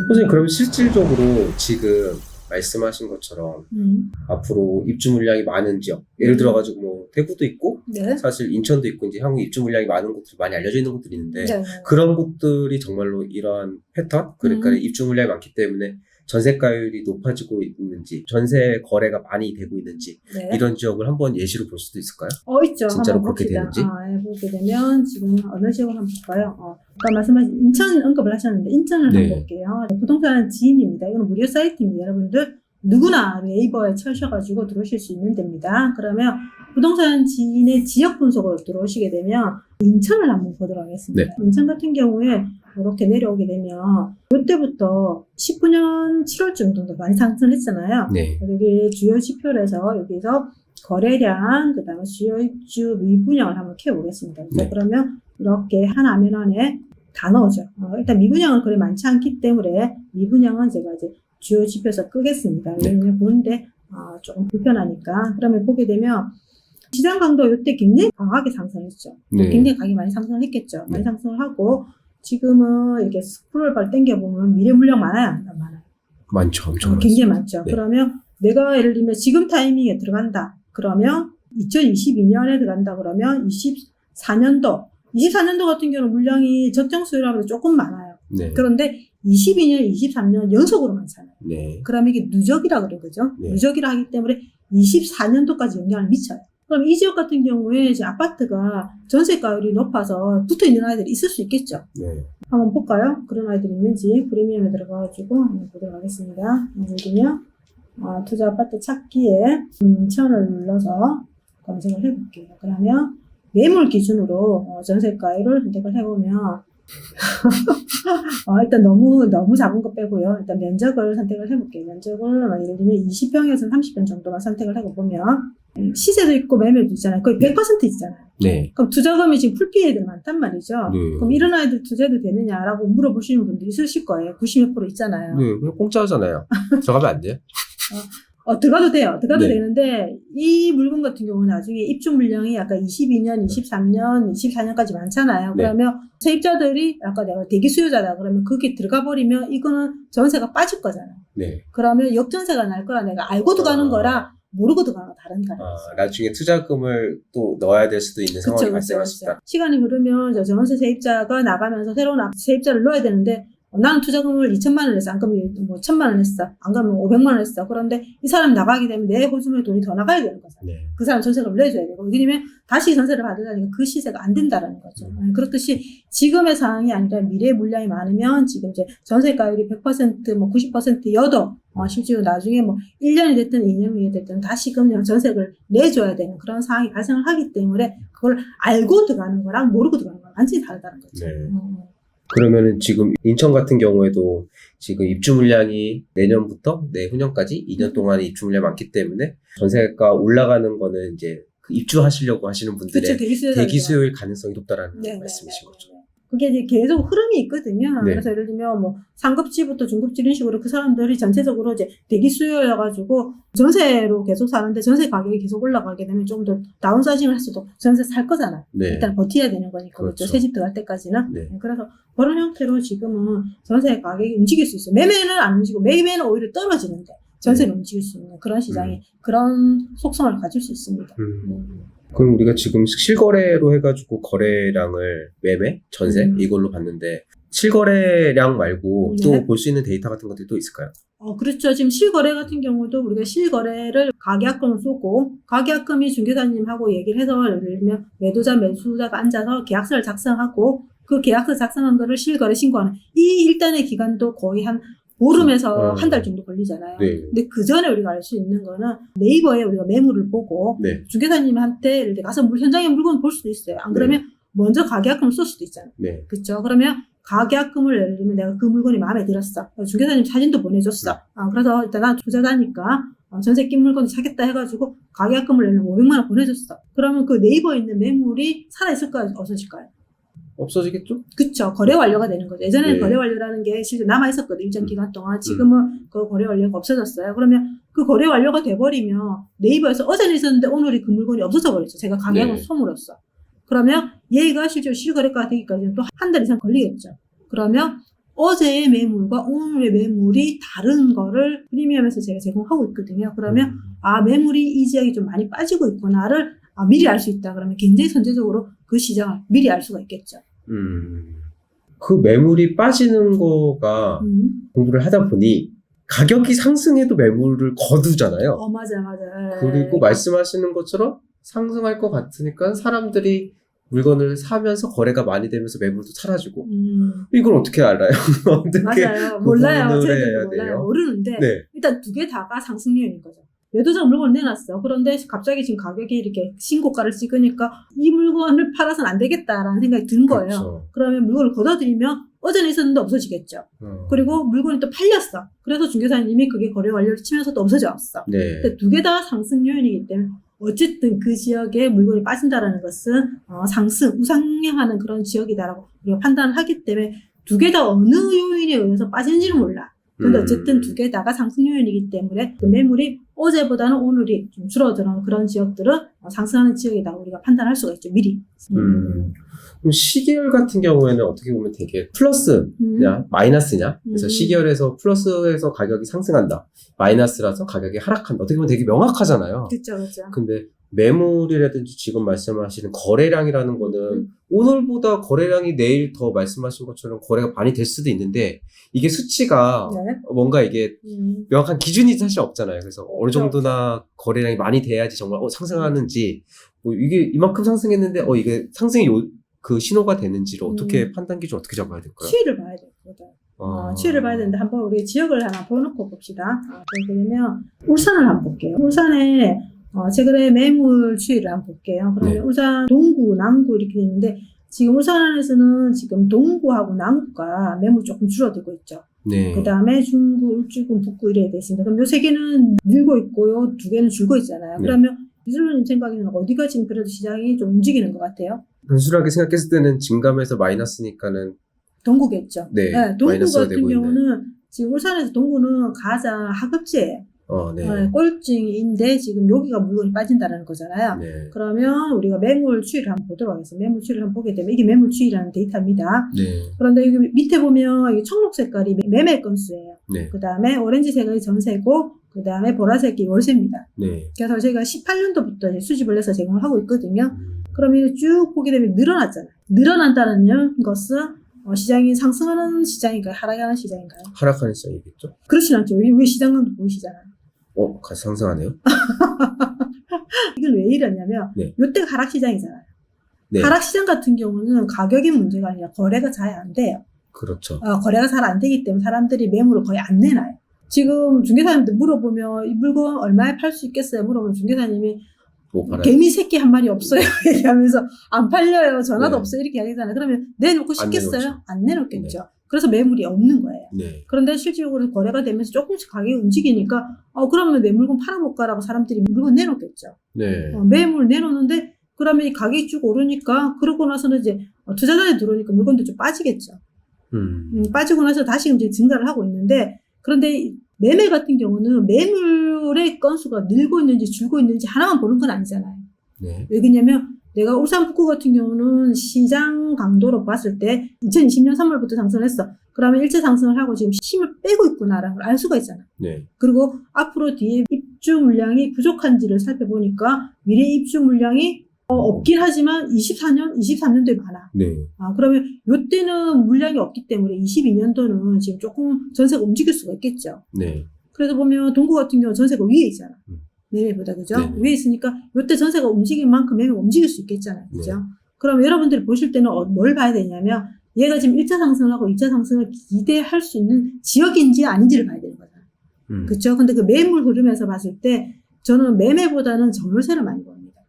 선생님, 그럼 실질적으로 지금 말씀하신 것처럼 앞으로 입주 물량이 많은 지역, 예를 들어가지고 뭐 대구도 있고 네. 사실 인천도 있고 이제 향후 입주 물량이 많은 곳들이 많이 알려져 있는 곳들이 있는데 네. 그런 곳들이 정말로 이러한 패턴, 그러니까 입주 물량이 많기 때문에 전세가율이 높아지고 있는지, 전세 거래가 많이 되고 있는지 네. 이런 지역을 한번 예시로 볼 수도 있을까요? 있죠. 진짜로 한번 그렇게 봅시다. 되는지? 보게 되면 지금 어느 지역을 한번 볼까요? 아까 말씀하신 인천 언급을 하셨는데 인천을 네. 한번 볼게요. 부동산 지인입니다. 이건 무료 사이트입니다. 여러분들 누구나 네이버에 쳐셔가지고 들어오실 수 있는 데입니다. 그러면 부동산 지인의 지역 분석으로 들어오시게 되면 인천을 한번 보도록 하겠습니다. 네. 인천 같은 경우에 이렇게 내려오게 되면 이때부터 19년 7월쯤 정도 많이 상승했잖아요. 네. 여기 주요 지표에서 여기서 거래량, 그 다음에 주요 입주 미분양을 한번 키워보겠습니다. 네. 그러면 이렇게 한 화면 안에 다 넣어줘. 일단 미분양은 그리 많지 않기 때문에 미분양은 제가 이제 주요 지표에서 끄겠습니다. 네. 왜냐면 보는데 조금 불편하니까. 그러면 보게 되면 시장 강도 이때 굉장히 강하게 상승했죠. 네. 굉장히 가격이 많이 상승을 했겠죠. 많이 네. 상승을 하고 지금은 이렇게 스크롤바를 당겨보면 미래 물량 많아요? 안 많아요? 많죠. 엄청 굉장히 많습니다. 많죠. 네. 그러면 내가 예를 들면 지금 타이밍에 들어간다. 그러면 2022년에 들어간다. 그러면 24년도 같은 경우는 물량이 적정 수요라면 조금 많아요. 네. 그런데 22년, 23년 연속으로 많잖아요. 네. 그러면 이게 누적이라 그런 거죠. 네. 누적이라 하기 때문에 24년도까지 영향을 미쳐요. 그럼 이 지역 같은 경우에 이제 아파트가 전세가율이 높아서 붙어 있는 아이들이 있을 수 있겠죠. 네. 한번 볼까요? 그런 아이들이 있는지 프리미엄에 들어가가지고 한번 보도록 하겠습니다. 예를 들면 투자 아파트 찾기에 인천을 눌러서 검색을 해볼게요. 그러면 매물 기준으로 전세가율을 선택을 해보면 일단 너무 작은 거 빼고요. 일단 면적을 선택을 해볼게요. 면적을 예를 들면 20평에서 30평 정도만 선택을 해보면 시세도 있고 매매도 있잖아요. 거의 100% 있잖아요. 네. 그럼 투자금이 지금 풀피 애들 많단 말이죠. 네. 그럼 이런 아이들 투자도 되느냐라고 물어보시는 분들이 있으실 거예요. 90몇% 있잖아요. 네, 그냥 공짜잖아요. 들어가면 안 돼요? 들어가도 돼요. 들어가도 네. 되는데, 이 물건 같은 경우는 나중에 입주 물량이 약간 22년, 23년, 24년까지 많잖아요. 네. 그러면 세입자들이 아까 내가 대기 수요자다. 그러면 그게 들어가 버리면 이거는 전세가 빠질 거잖아요. 네. 그러면 역전세가 날 거라 내가 알고 들어가는 거랑 모르고 들어가는 거 다른 거예요. 나중에 투자금을 또 넣어야 될 수도 있는 상황이 발생할 수 있다. 시간이 흐르면 전세 세입자가 나가면서 새로운 세입자를 넣어야 되는데 나는 투자금을 2천만 원 했어. 안 그러면 뭐 1,000만 원 했어. 안 그러면 500만 원 했어. 그런데 이 사람 나가게 되면 내 호수에 돈이 더 나가야 되는 거잖아. 네. 그 사람 전세금을 내줘야 되고. 왜냐면 다시 전세를 받으려니까 그 시세가 안 된다라는 거죠. 그렇듯이 지금의 상황이 아니라 미래의 물량이 많으면 지금 이제 전세가율이 100% 뭐 90%여도 실제로 나중에 뭐 1년이 됐든 2년이 됐든 다시금 전세를 내줘야 되는 그런 상황이 발생을 하기 때문에 그걸 알고 들어가는 거랑 모르고 들어가는 거랑 완전히 다르다는 거죠. 네. 그러면은 지금 인천 같은 경우에도 지금 입주 물량이 내년부터 내후년까지 2년 동안에 입주 물량이 많기 때문에 전세가 올라가는 거는 이제 그 입주하시려고 하시는 분들의 그렇죠, 대기 수요일 가능성이 높다라는 말씀이신 거죠. 그게 이제 계속 흐름이 있거든요. 네. 그래서 예를 들면 뭐 상급지부터 중급지 이런 식으로 그 사람들이 전체적으로 이제 대기 수요여가지고 전세로 계속 사는데 전세 가격이 계속 올라가게 되면 좀 더 다운사이징을 했어도 전세 살 거잖아요. 네. 일단 버텨야 되는 거니까 그렇죠. 새집 들어갈 때까지는. 네. 그래서 그런 형태로 지금은 전세 가격이 움직일 수 있어요. 매매는 안 움직이고 매매는 오히려 떨어지는데 전세는 움직일 수 있는 그런 시장이 그런 속성을 가질 수 있습니다. 그럼 우리가 지금 실거래로 해가지고 거래량을 매매, 전세 이걸로 봤는데 실거래량 말고 또 볼 수 있는 데이터 같은 것들이 또 있을까요? 그렇죠. 지금 실거래 같은 경우도 우리가 실거래를 가계약금을 쏘고 가계약금이 중개사님하고 얘기를 해서 예를 들면 매도자, 매수자가 앉아서 계약서를 작성하고 그 계약서 작성한 거를 실거래 신고하는 이 일단의 기간도 거의 한 보름에서 한 달 정도 걸리잖아요. 네. 근데 그 전에 우리가 알 수 있는 거는 네이버에 우리가 매물을 보고 네. 중개사님한테 예를 들어 가서 현장에 물건을 볼 수도 있어요. 안 그러면 먼저 가계약금을 쏠 수도 있잖아요. 네. 그렇죠. 그러면 가계약금을 예를 들면 내가 그 물건이 마음에 들었어. 중개사님 사진도 보내줬어. 그래서 일단 난 투자자니까 전세 낀 물건 사겠다 해가지고 가계약금을 내면 500만 원 보내줬어. 그러면 그 네이버에 있는 매물이 살아있을까요? 없어질까요? 없어지겠죠? 그쵸. 거래 완료가 되는 거죠. 예전에는 네. 거래 완료라는 게 실제 남아있었거든요. 일정 기간 동안. 지금은 그 거래 완료가 없어졌어요. 그러면 그 거래 완료가 돼버리면 네이버에서 어제는 있었는데 오늘이 그 물건이 없어져 버렸죠. 제가 가계약을 소물었어. 그러면 얘가 실제로 실거래가 되기까지는 또 한 달 이상 걸리겠죠. 그러면 어제의 매물과 오늘의 매물이 다른 거를 프리미엄에서 제가 제공하고 있거든요. 그러면 매물이 이 지역이 좀 많이 빠지고 있구나를 미리 알 수 있다. 그러면 굉장히 선제적으로 그 시장을 미리 알 수가 있겠죠. 그 매물이 빠지는 거가 공부를 하다 보니 가격이 상승해도 매물을 거두잖아요. 맞아. 그리고 말씀하시는 것처럼 상승할 것 같으니까 사람들이 물건을 사면서 거래가 많이 되면서 매물도 사라지고 이걸 어떻게 알아요? 어떻게 맞아요. 몰라요. 구분을 저희도 해야 몰라요. 돼요? 모르는데 네. 일단 두 개 다가 상승률인 거죠. 매도자가 물건을 내놨어. 그런데 갑자기 지금 가격이 이렇게 신고가를 찍으니까 이 물건을 팔아서는 안 되겠다라는 생각이 든 거예요. 그렇죠. 그러면 물건을 걷어들이면 어제는 있었는데 없어지겠죠. 그리고 물건이 또 팔렸어. 그래서 중개사님이 그게 거래 완료를 치면서 또 없어졌어. 네. 근데 두 개 다 상승 요인이기 때문에 어쨌든 그 지역에 물건이 빠진다라는 것은 상승, 우상향하는 그런 지역이다라고 우리가 판단을 하기 때문에 두 개 다 어느 요인에 의해서 빠지는지는 몰라. 근데 어쨌든 두 개 다가 상승 요인이기 때문에 그 매물이 어제보다는 오늘이 좀 줄어드는 그런 지역들은 상승하는 지역이다 우리가 판단할 수가 있죠. 미리. 그럼 시계열 같은 경우에는 어떻게 보면 되게 플러스냐 마이너스냐 그래서 시계열에서 플러스에서 가격이 상승한다 마이너스라서 가격이 하락한다 어떻게 보면 되게 명확하잖아요. 그렇죠. 근데 매물이라든지 지금 말씀하시는 거래량이라는 거는 오늘보다 거래량이 내일 더 말씀하신 것처럼 거래가 많이 될 수도 있는데 이게 수치가 네. 뭔가 이게 명확한 기준이 사실 없잖아요. 그래서 어느 그렇죠. 정도나 거래량이 많이 돼야지 정말 상승하는지 뭐 이게 이만큼 상승했는데 이게 상승의 그 신호가 되는지를 어떻게 판단 기준 어떻게 잡아야 될까요? 추이를 봐야 되거든. 추이를 봐야 되는데 한번 우리 지역을 하나 보놓고 봅시다. 그러면 울산을 한번 볼게요. 울산에 최근에 매물 추이를 한번 볼게요. 그러면 네. 울산 동구, 남구 이렇게 있는데 지금 울산에서는 지금 동구하고 남구가 매물 조금 줄어들고 있죠. 네. 그 다음에 중구, 울주군, 북구 이렇게 돼 있습니다. 그럼 요 세 개는 늘고 있고 요 두 개는 줄고 있잖아요. 네. 그러면 이슬로님 생각에는 어디가 지금 그래도 시장이 좀 움직이는 것 같아요? 단순하게 생각했을 때는 증감에서 마이너스니까는 동구겠죠. 네, 동구 마이너스가 같은 되고 있네. 경우는 지금 울산에서 동구는 가장 하급지예요. 네. 꼴증인데 지금 여기가 물건이 빠진다는 거잖아요. 네. 그러면 우리가 매물 추이를 한번 보도록 하겠습니다. 매물 추이를 한번 보게 되면 이게 매물 추이라는 데이터입니다. 네. 그런데 여기 밑에 보면 이 청록 색깔이 매매 건수예요. 네. 그 다음에 오렌지 색깔이 전세고 그 다음에 보라색이 월세입니다. 네. 그래서 저희가 18년도부터 수집을 해서 제공을 하고 있거든요. 그러면 쭉 보게 되면 늘어났잖아요. 늘어난다는 것은 시장이 상승하는 시장인가요? 하락하는 시장인가요? 하락하는 시장이겠죠? 그렇진 않죠. 왜 시장은 보이시잖아요. 같이 상승하네요? 이건 왜 이러냐면 네. 이때가 하락 시장이잖아요. 네. 하락 시장 같은 경우는 가격이 문제가 아니라 거래가 잘 안 돼요. 그렇죠. 거래가 잘 안 되기 때문에 사람들이 매물을 거의 안 내놔요. 지금 중개사님들 물어보면 이 물건 얼마에 팔 수 있겠어요? 물어보면 중개사님이 뭐 팔아요? 개미 새끼 한 마리 없어요. 얘기하면서 안 팔려요. 전화도 네. 없어요. 이렇게 하잖아요. 그러면 내놓고 안 싶겠어요? 내놓죠. 안 내놓겠죠. 그래서 매물이 없는 거예요. 네. 그런데 실질적으로 거래가 되면서 조금씩 가격이 움직이니까 그러면 내 물건 팔아볼까라고 사람들이 물건 내놓겠죠. 네. 매물 내놓는데 그러면 이 가격이 쭉 오르니까 그러고 나서는 이제 투자자에 들어오니까 물건도 좀 빠지겠죠. 빠지고 나서 다시 이제 증가를 하고 있는데 그런데 매매 같은 경우는 매물의 건수가 늘고 있는지 줄고 있는지 하나만 보는 건 아니잖아요. 네. 왜냐면 내가 울산 북구 같은 경우는 시장 강도로 봤을 때 2020년 3월부터 상승을 했어. 그러면 일제 상승을 하고 지금 힘을 빼고 있구나라는 걸 알 수가 있잖아. 네. 그리고 앞으로 뒤에 입주 물량이 부족한지를 살펴보니까 미래 입주 물량이 없긴 하지만 23년도에 많아. 네. 그러면 이때는 물량이 없기 때문에 22년도는 지금 조금 전세가 움직일 수가 있겠죠. 네. 그래서 보면 동구 같은 경우 전세가 위에 있잖아. 매매보다 그죠? 네네. 위에 있으니까 이때 전세가 움직일 만큼 매매가 움직일 수 있겠잖아요. 그죠? 네. 그럼 여러분들이 보실 때는 뭘 봐야 되냐면 얘가 지금 1차 상승을 하고 2차 상승을 기대할 수 있는 지역인지 아닌지를 봐야 되는 거잖아요. 그렇죠? 근데 그 매물 흐름에서 봤을 때 저는 매매보다는 전월세를 많이 봅니다.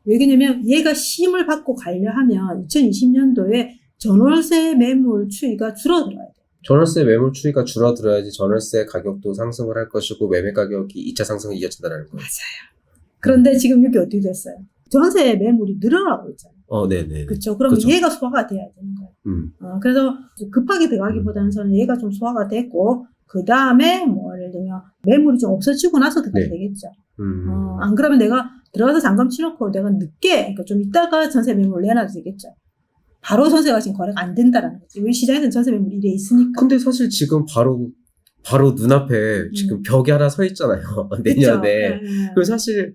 왜냐면 얘가 힘을 받고 가려 하면 2020년도에 전월세 매물 추이가 줄어들어야 돼요. 전월세 매물 추이가 줄어들어야지 전월세 가격도 상승을 할 것이고 매매 가격이 2차 상승을 이어진다는 거예요. 맞아요. 그런데 지금 이게 어떻게 됐어요? 전세 매물이 늘어나고 있잖아요. 네네. 그렇죠. 그럼 그쵸. 얘가 소화가 돼야 되는 거예요. 그래서 급하게 들어가기보다는 저는 얘가 좀 소화가 됐고 그 다음에 뭐 예를 들면 매물이 좀 없어지고 나서 들어가야 네. 되겠죠. 음. 안 그러면 내가 들어가서 잠깐 치놓고 내가 늦게 그러니까 좀 이따가 전세 매물을 내놔도 되겠죠. 바로 전세가 지금 거래가 안 된다라는 거지. 우리 시장에서는 전세 매물이 이래 있으니까. 근데 사실 지금 바로 눈앞에 지금 벽이 하나 서 있잖아요. 내년에. 그리고 사실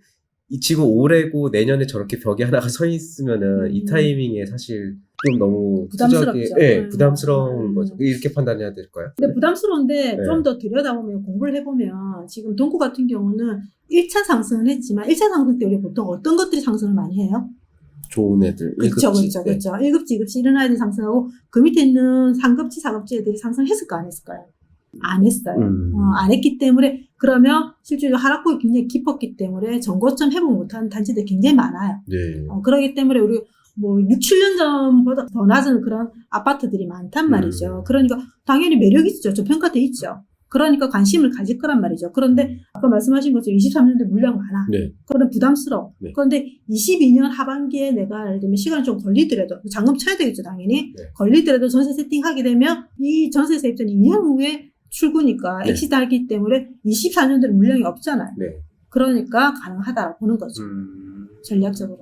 지금 올해고 내년에 저렇게 벽이 하나가 서 있으면은 이 타이밍에 사실 좀 너무 부담스럽죠. 부담스러운 거죠. 이렇게 판단해야 될까요? 근데 부담스러운데 네. 좀 더 들여다보면 공부를 해보면 지금 동구 같은 경우는 1차 상승은 했지만 1차 상승 때 우리 보통 어떤 것들이 상승을 많이 해요? 좋은 애들. 그렇죠. 1급지, 2급지 이런 아이들이 상승하고 그 밑에 있는 3급지, 4급지 애들이 상승했을까 안 했을까요? 안 했어요. 안 했기 때문에 그러면 실제로 하락폭이 굉장히 깊었기 때문에 전고점 회복 못하는 단지들이 굉장히 많아요. 네. 그러기 때문에 우리 뭐 6, 7년 전보다 더 낮은 그런 아파트들이 많단 말이죠. 그러니까 당연히 매력이 있죠. 저평가돼 있죠. 그러니까 관심을 가질 거란 말이죠. 그런데 아까 말씀하신 것처럼 23년대 물량 많아. 네. 그러면 부담스러워. 네. 그런데 22년 하반기에 내가 예를 들면 시간이 좀 걸리더라도 잔금 쳐야 되겠죠, 당연히. 네. 걸리더라도 전세 세팅하게 되면 이 전세 세입자는 2년 후에 출구니까 네. 엑시트하기 때문에 24년도에 물량이 없잖아요. 네. 그러니까 가능하다고 보는 거죠. 전략적으로.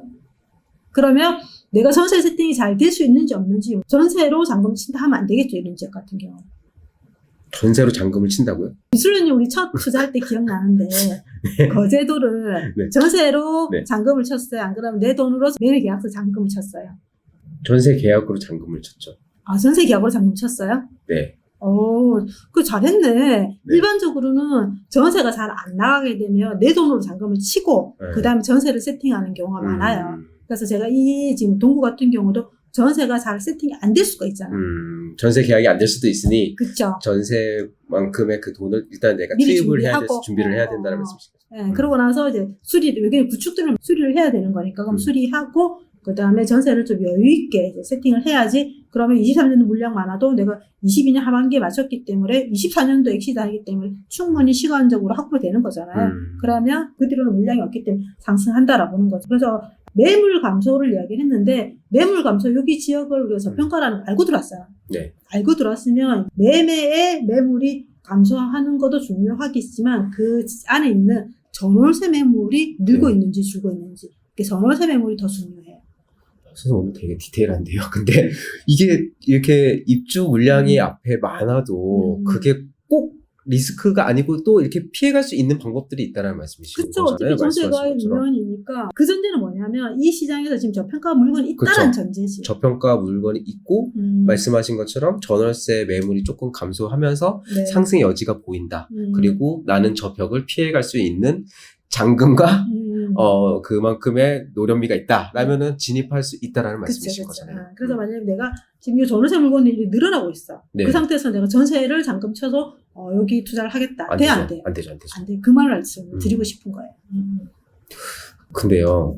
그러면 내가 전세 세팅이 잘 될 수 있는지 없는지 전세로 잔금 친다 하면 안 되겠죠, 이런 지역 같은 경우. 전세로 잔금을 친다고요? 미술련이 우리 첫 투자할 때 기억나는데 거제도를 네. 전세로 네. 잔금을 쳤어요. 안 그러면 내 돈으로 매매 계약서 잔금을 쳤어요. 전세 계약으로 잔금을 쳤죠. 아, 전세 계약으로 잔금 쳤어요? 네. 그 잘했네. 일반적으로는 전세가 잘 안 나가게 되면 내 돈으로 잔금을 치고 네. 그 다음에 전세를 세팅하는 경우가 많아요. 그래서 제가 이 지금 동구 같은 경우도 전세가 잘 세팅이 안 될 수가 있잖아요. 전세 계약이 안 될 수도 있으니 그쵸? 전세만큼의 그 돈을 일단 내가 미리 투입을 해야 준비하고. 준비를 해야 된다는 말씀이시죠. 네, 그러고 나서 이제 여기 구축들을 수리를 해야 되는 거니까 그럼 수리하고 그 다음에 전세를 좀 여유 있게 이제 세팅을 해야지. 그러면 23년도 물량 많아도 내가 22년 하반기에 맞췄기 때문에 24년도 엑시드 하기 때문에 충분히 시간적으로 확보되는 거잖아요. 그러면 그 뒤로는 물량이 없기 때문에 상승한다라고 보는 거죠. 그래서 매물 감소를 이야기했는데 매물 감소 여기 지역을 우리가 저평가라는 거 알고 들어왔어요. 네. 알고 들어왔으면 매매에 매물이 감소하는 것도 중요하겠지만 그 안에 있는 전월세 매물이 늘고 있는지 줄고 있는지 전월세 매물이 더 중요해요. 선생님 오늘 되게 디테일한데요. 근데 이게 이렇게 입주 물량이 앞에 많아도 그게 꼭 리스크가 아니고 또 이렇게 피해갈 수 있는 방법들이 있다는 말씀이신 그쵸. 거잖아요. 어차피 전세가 말씀하신 것처럼. 유연이니까 그 전제는 뭐냐면 이 시장에서 지금 저평가 물건이 있다는 그쵸. 전제지. 저평가 물건이 있고 말씀하신 것처럼 전월세 매물이 조금 감소하면서 네. 상승의 여지가 보인다. 그리고 나는 저 벽을 피해갈 수 있는 잔금과 그만큼의 노련미가 있다. 라면은 진입할 수 있다라는 말씀이신 그쵸. 거잖아요. 그래서 만약에 내가 지금 이 전월세 물건이 늘어나고 있어. 네. 그 상태에서 내가 전세를 잠금 쳐서 여기 투자를 하겠다. 안 돼? 되죠. 안 돼? 안 되죠. 안 돼. 그 말을 드리고 싶은 거예요. 근데요.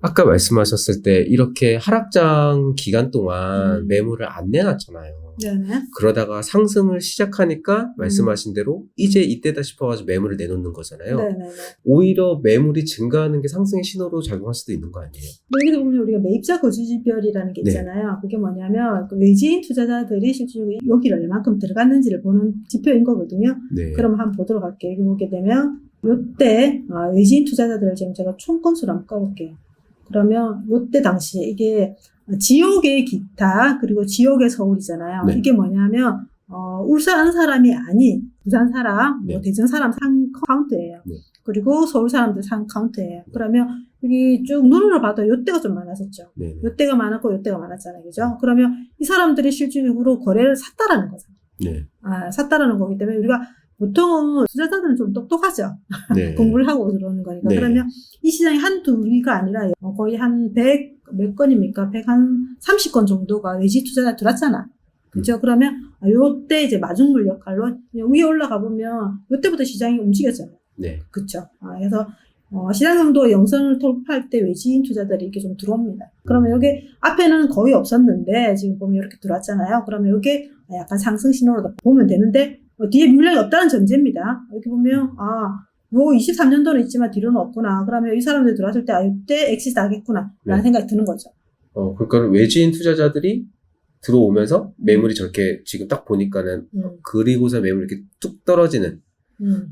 아까 말씀하셨을 때 이렇게 하락장 기간 동안 매물을 안 내놨잖아요. 네네. 그러다가 상승을 시작하니까 말씀하신 대로 이제 이때다 싶어가지고 매물을 내놓는 거잖아요. 네네네. 오히려 매물이 증가하는 게 상승의 신호로 작용할 수도 있는 거 아니에요? 여기서 보면 우리가 매입자 거주지별이라는 게 네. 있잖아요. 그게 뭐냐면 그 외지인 투자자들이 실제로 여기를 얼마큼 들어갔는지를 보는 지표인 거거든요. 네. 그럼 한번 보도록 할게요. 여기 보게 되면 요때 외지인 투자자들을 지금 제가 총 건수를 한번 꺼볼게요. 그러면 요때 당시에 이게 지역의 기타 그리고 지역의 서울이잖아요. 네. 이게 뭐냐면 울산 사람이 아닌 부산 사람, 네. 대전 사람 상 카운트예요. 네. 그리고 서울 사람들 상 카운트예요. 그러면 여기 쭉 눈으로 봐도 요때가 좀 많았었죠. 네. 요때가 많았고 요때가 많았잖아요. 그죠? 그러면 이 사람들이 실질적으로 거래를 샀다라는 거잖아요. 네. 샀다라는 거기 때문에 우리가 보통은 투자자들은 좀 똑똑하죠. 네. 공부를 하고 들어오는 거니까. 네. 그러면 이 시장이 한두 위가 아니라 거의 한 100, 몇 건입니까? 130건 정도가 외지 투자자 들어왔잖아. 그죠? 그러면 요때 이제 마중물 역할로 위에 올라가 보면 요때부터 시장이 움직였잖아요. 네. 그쵸? 그래서 시장 정도 영선을 돌파할 때 외지인 투자들이 이렇게 좀 들어옵니다. 그러면 여기 앞에는 거의 없었는데 지금 보면 이렇게 들어왔잖아요. 그러면 이게 약간 상승 신호로 보면 되는데 뒤에 물량이 없다는 전제입니다. 이렇게 보면 요 23년도는 있지만 뒤로는 없구나. 그러면 이 사람들이 들어왔을 때 이때 엑시트 하겠구나 라는 네. 생각이 드는 거죠. 그러니까 외지인 투자자들이 들어오면서 매물이 저렇게 지금 딱 보니까는 그리고서 매물이 이렇게 뚝 떨어지는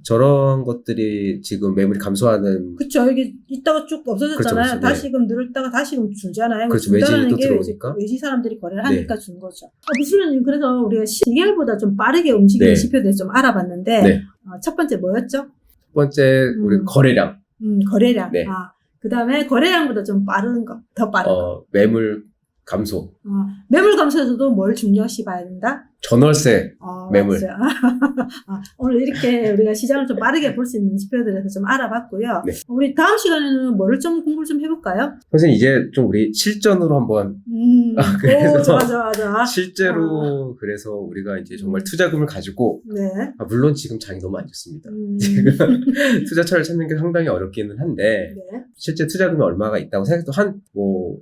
저런 것들이 지금 매물이 감소하는 그쵸. 이게 있다가 쭉 없어졌잖아요. 그렇죠. 다시금 늘었다가 다시금 줄잖아요. 그렇죠. 줄다라는 매진이 또 게 들어오니까. 외지 사람들이 거래를 하니까 준 거죠. 미술님, 그래서 우리가 시계보다 좀 빠르게 움직이는 네. 지표들 좀 알아봤는데, 네. 첫 번째 뭐였죠? 첫 번째 우리 거래량. 거래량. 네. 그 다음에 거래량보다 좀 빠른 거, 더 빠른 거. 매물 감소. 매물 감소에서도 뭘 중요시 봐야 된다? 전월세 매물. 맞아요. 오늘 이렇게 우리가 시장을 좀 빠르게 볼 수 있는 지표들에서 좀 알아봤고요. 네. 우리 다음 시간에는 뭐를 좀 공부를 좀 해볼까요? 선생님 이제 좀 우리 실전으로 한번 그래서 오, 좋아. 실제로 그래서 우리가 이제 정말 투자금을 가지고 네. 물론 지금 장이 너무 안 좋습니다. 지금 투자처를 찾는 게 상당히 어렵기는 한데 네. 실제 투자금이 얼마가 있다고 생각도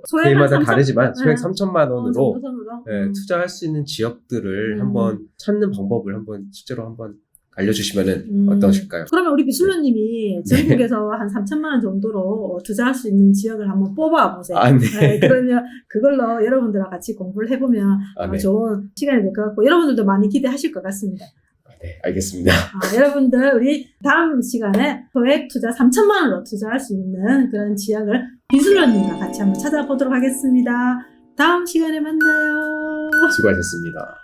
소액 개인마다 한 3천? 다르지만 소액 네. 3천만 원으로 정도로? 투자할 수 있는 지역들을 한번 찾는 방법을 한번 실제로 한번 알려주시면은 어떠실까요? 그러면 우리 미술로님이 전국에서 한 3천만 원 정도로 투자할 수 있는 지역을 한번 뽑아보세요. 네. 그러면 그걸로 여러분들과 같이 공부를 해보면 네. 좋은 시간이 될 것 같고 여러분들도 많이 기대하실 것 같습니다. 네, 알겠습니다. 여러분들 우리 다음 시간에 소액 투자 3천만 원으로 투자할 수 있는 그런 지역을 미술로님과 같이 한번 찾아보도록 하겠습니다. 다음 시간에 만나요. 수고하셨습니다.